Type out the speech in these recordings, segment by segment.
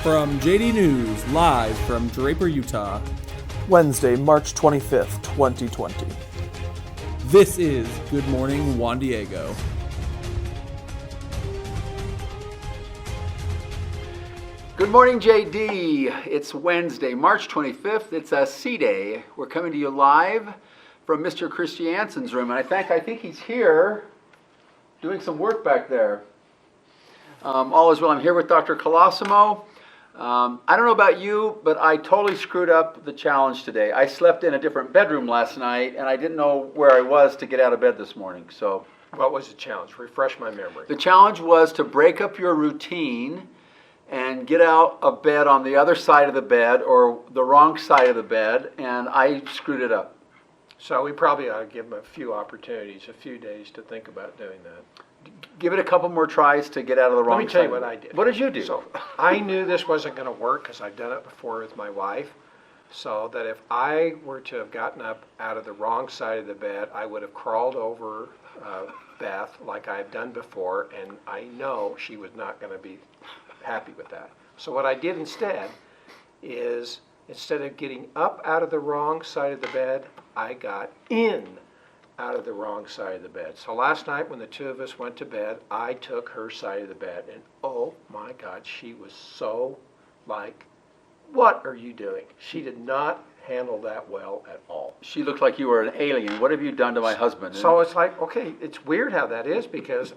From JD News, live from Draper, Utah. Wednesday, March 25th, 2020. This is Good Morning Juan Diego. Good morning, JD. It's Wednesday, March 25th. It's a C-Day. We're coming to you live from Mr. Christiansen's room. And I think he's here doing some work back there. All is well. I'm here with Dr. Colosimo. I don't know about you, but I totally screwed up the challenge today. I slept in a different bedroom last night, and I didn't know where I was to get out of bed this morning. So, what was the challenge? Refresh my memory. The challenge was to break up your routine and get out of bed on the other side of the bed or the wrong side of the bed, and I screwed it up. So we probably ought to give them a few opportunities, a few days to think about doing that. Give it a couple more tries to get out of the wrong side. Let me tell you what I did. What did you do? So I knew this wasn't going to work because I've done it before with my wife. So that if I were to have gotten up out of the wrong side of the bed, I would have crawled over Beth like I've done before, and I know she was not going to be happy with that. So what I did instead is, instead of getting up out of the wrong side of the bed, I got in out of the wrong side of the bed. So last night when the two of us went to bed, I took her side of the bed, and oh my God, she was so like, what are you doing? She did not handle that well at all. She looked like you were an alien. What have you done to my husband? So it's like, okay, it's weird how that is because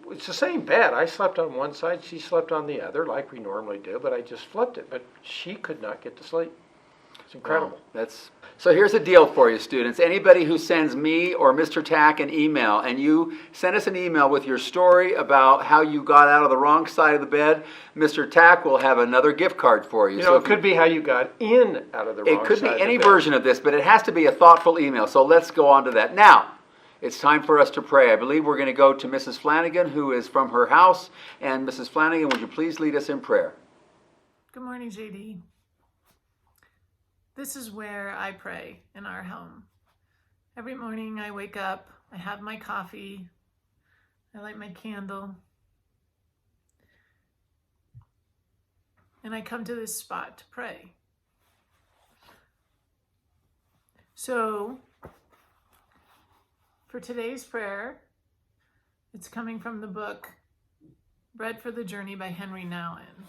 it's the same bed. I slept on one side, she slept on the other like we normally do, but I just flipped it. But she could not get to sleep. It's incredible. Wow. So here's a deal for you, students. Anybody who sends me or Mr. Tack an email, and you send us an email with your story about how you got out of the wrong side of the bed, Mr. Tack will have another gift card for you. You know, it could be how you got in out of the wrong side. It could be any version of this, but it has to be a thoughtful email. So let's go on to that. Now, it's time for us to pray. I believe we're going to go to Mrs. Flanagan, who is from her house. And Mrs. Flanagan, would you please lead us in prayer? Good morning, JD. This is where I pray in our home. Every morning I wake up, I have my coffee, I light my candle, and I come to this spot to pray. So, for today's prayer, it's coming from the book Bread for the Journey by Henry Nouwen,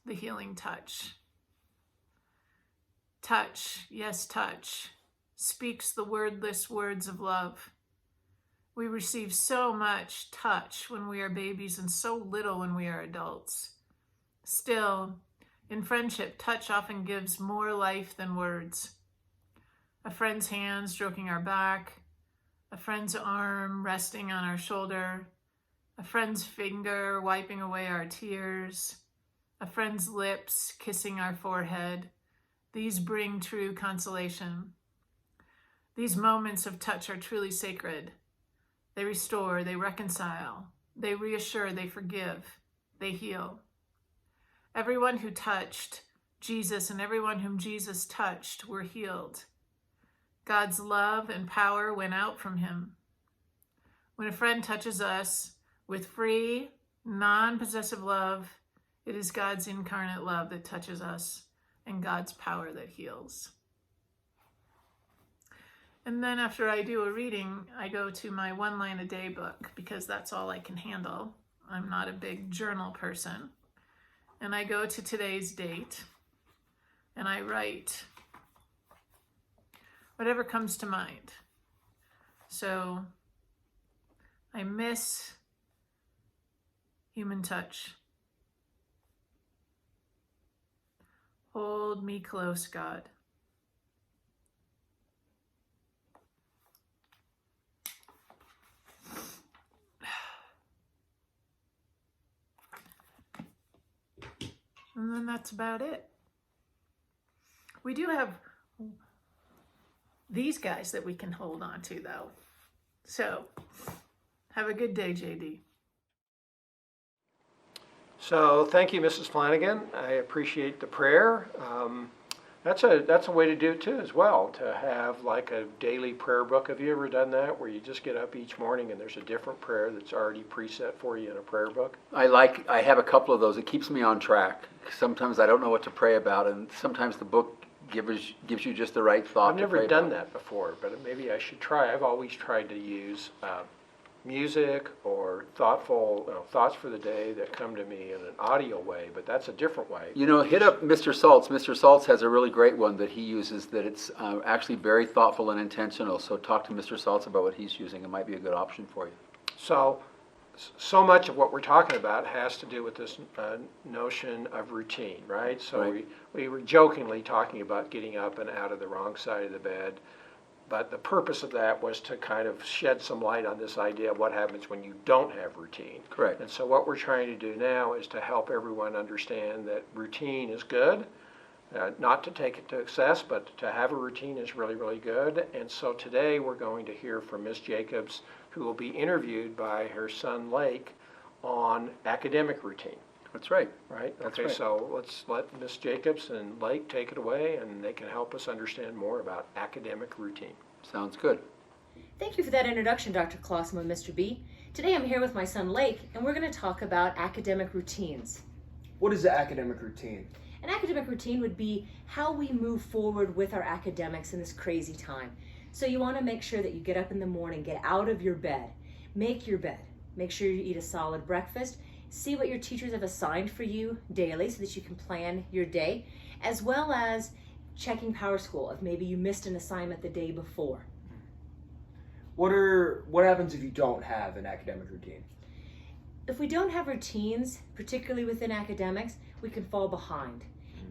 The Healing Touch. Touch, yes, touch, speaks the wordless words of love. We receive so much touch when we are babies and so little when we are adults. Still, in friendship, touch often gives more life than words. A friend's hand stroking our back, a friend's arm resting on our shoulder, a friend's finger wiping away our tears, a friend's lips kissing our forehead. These bring true consolation. These moments of touch are truly sacred. They restore, they reconcile, they reassure, they forgive, they heal. Everyone who touched Jesus and everyone whom Jesus touched were healed. God's love and power went out from him. When a friend touches us with free, non-possessive love, it is God's incarnate love that touches us, and God's power that heals. And then after I do a reading, I go to my one line a day book because that's all I can handle. I'm not a big journal person. And I go to today's date and I write whatever comes to mind. So I miss human touch. Hold me close, God. And then that's about it. We do have these guys that we can hold on to, though. So, have a good day, JD. So thank you, Mrs. Flanagan. I appreciate the prayer. That's a way to do it too as well, to have like a daily prayer book. Have you ever done that, where you just get up each morning and there's a different prayer that's already preset for you in a prayer book? I have a couple of those. It keeps me on track. sometimes I don't know what to pray about, and sometimes the book gives you just the right thought I've to never pray done about. that before, but maybe I should try. I've always tried to use music or thoughtful thoughts for the day that come to me in an audio way, but that's a different way. You know, hit up Mr. Saltz. Mr. Saltz has a really great one that he uses that it's actually very thoughtful and intentional. So talk to Mr. Saltz about what he's using. It might be a good option for you. So much of what we're talking about has to do with this notion of routine, right? So Right. we were jokingly talking about getting up and out of the wrong side of the bed, but the purpose of that was to kind of shed some light on this idea of what happens when you don't have routine. Correct. And so what we're trying to do now is to help everyone understand that routine is good, not to take it to excess, but to have a routine is really, really good. And so today we're going to hear from Ms. Jacobs, who will be interviewed by her son Lake on academic routine, That's right. right? That's Okay, right. so let's let Ms. Jacobs and Lake take it away, and they can help us understand more about academic routine. Sounds good. Thank you for that introduction, Dr. Klossman and Mr. B. Today I'm here with my son Lake, and we're going to talk about academic routines. What is the academic routine? An academic routine would be how we move forward with our academics in this crazy time. So you want to make sure that you get up in the morning, get out of your bed, make your bed, make sure you eat a solid breakfast, see what your teachers have assigned for you daily so that you can plan your day, as well as checking PowerSchool if maybe you missed an assignment the day before. What happens if you don't have an academic routine? If we don't have routines, particularly within academics, we can fall behind.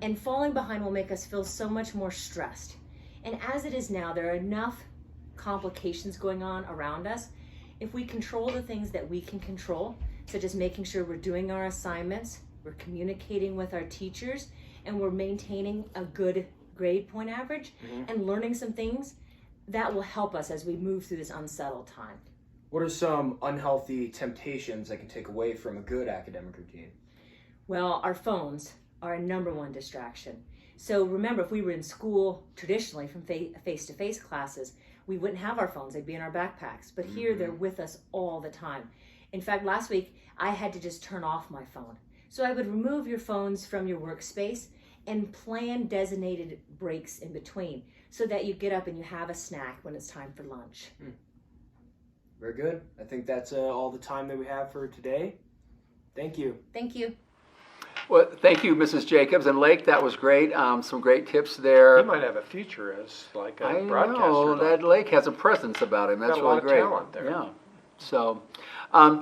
And falling behind will make us feel so much more stressed. And as it is now, there are enough complications going on around us. If we control the things that we can control, such as making sure we're doing our assignments, we're communicating with our teachers, and we're maintaining a good grade point average and learning some things, that will help us as we move through this unsettled time. What are some unhealthy temptations I can take away from a good academic routine? Well, our phones are a number one distraction. So remember, if we were in school traditionally from face-to-face classes, we wouldn't have our phones, they'd be in our backpacks. But here they're with us all the time. In fact, last week I had to just turn off my phone. So I would remove your phones from your workspace and plan designated breaks in between so that you get up and you have a snack when it's time for lunch. Very good. I think that's all the time that we have for today. Thank you. Thank you. Well, thank you, Mrs. Jacobs and Lake. That was great. Some great tips there. He might have a future as like a I broadcaster. know that Lake has a presence about him. That's Got a really lot of great. talent there. Yeah. So,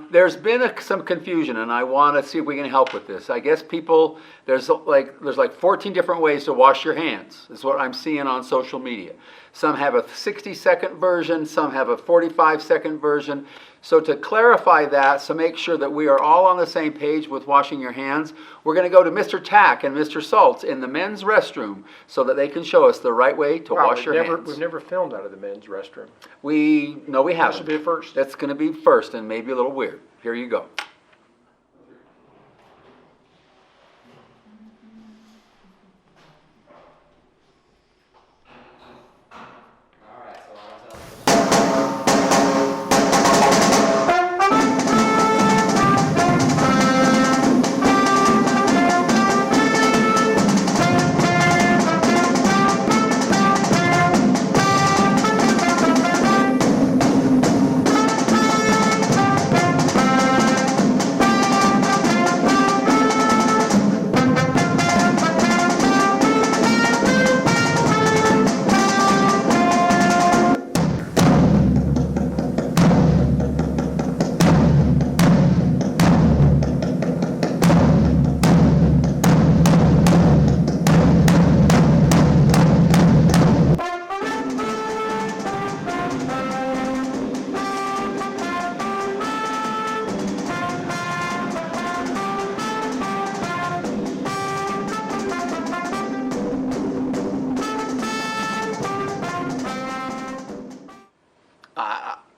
there's been some confusion, and I want to see if we can help with this. I guess people there's like 14 different ways to wash your hands. Is what I'm seeing on social media. Some have a 60-second version. Some have a 45-second version. So to clarify that, so make sure that we are all on the same page with washing your hands, we're going to go to Mr. Tack and Mr. Saltz in the men's restroom so that they can show us the right way to wash your hands. We've never filmed out of the men's restroom. We haven't. This will be a first. That's going to be first and maybe a little weird. Here you go.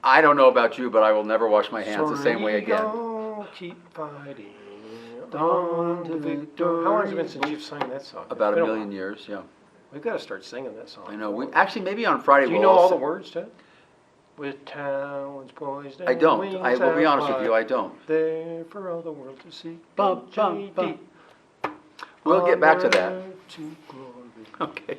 I don't know about you, but I will never wash my hands the same way again. So keep fighting on to victory. How long has it been since you've sung that song? About It's a been million years, yeah. We've got to start singing that song. I know. We actually maybe on Friday Do you we'll know all also- the words to it? With talons poised and I don't. wings I will be honest with out you, I don't. there for all the world to see. Bum, bum, bum. We'll get back to that. Onward to glory. Okay.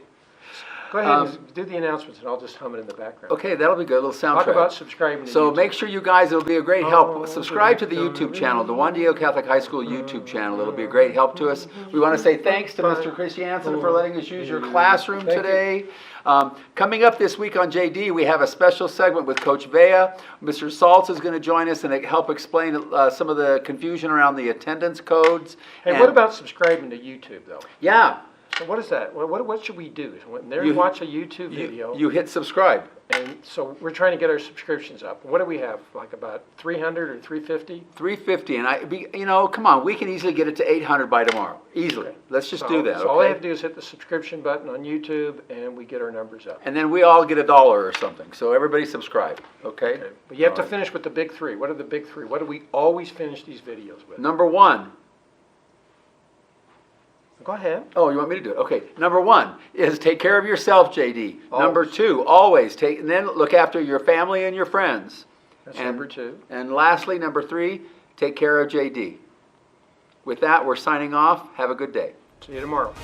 Go ahead and do the announcements, and I'll just hum it in the background. Okay, that'll be good. A little soundtrack. Talk about subscribing to So YouTube. make sure you guys, it'll be a great help. Subscribe to the YouTube channel, the Juan Diego Catholic High School YouTube channel. It'll be a great help to us. We want to say thanks to Mr. Christiansen for letting us use your classroom today. Coming up this week on JD, we have a special segment with Coach Vea. Mr. Saltz is going to join us and help explain some of the confusion around the attendance codes. Hey, And- what about subscribing to YouTube, though? Yeah. So what is that? What should we do? When there you watch a YouTube video, You hit subscribe. and so we're trying to get our subscriptions up. What do we have? Like about 300 or 350? 350, and come on, we can easily get it to 800 by tomorrow. Easily. Let's just do that, So all I have okay? to do is hit the subscription button on YouTube, and we get our numbers up. And then we all get $1 or something. So everybody subscribe, okay? Okay. But you have to All right. finish with the big three. What are the big three? What do we always finish these videos with? Number one. Go ahead. Oh, you want me to do it? Okay. Number one is take care of yourself, JD. Always. Number two, always take, and then look after your family and your friends. That's And- number two. And lastly, number three, take care of JD. With that, we're signing off. Have a good day. See you tomorrow.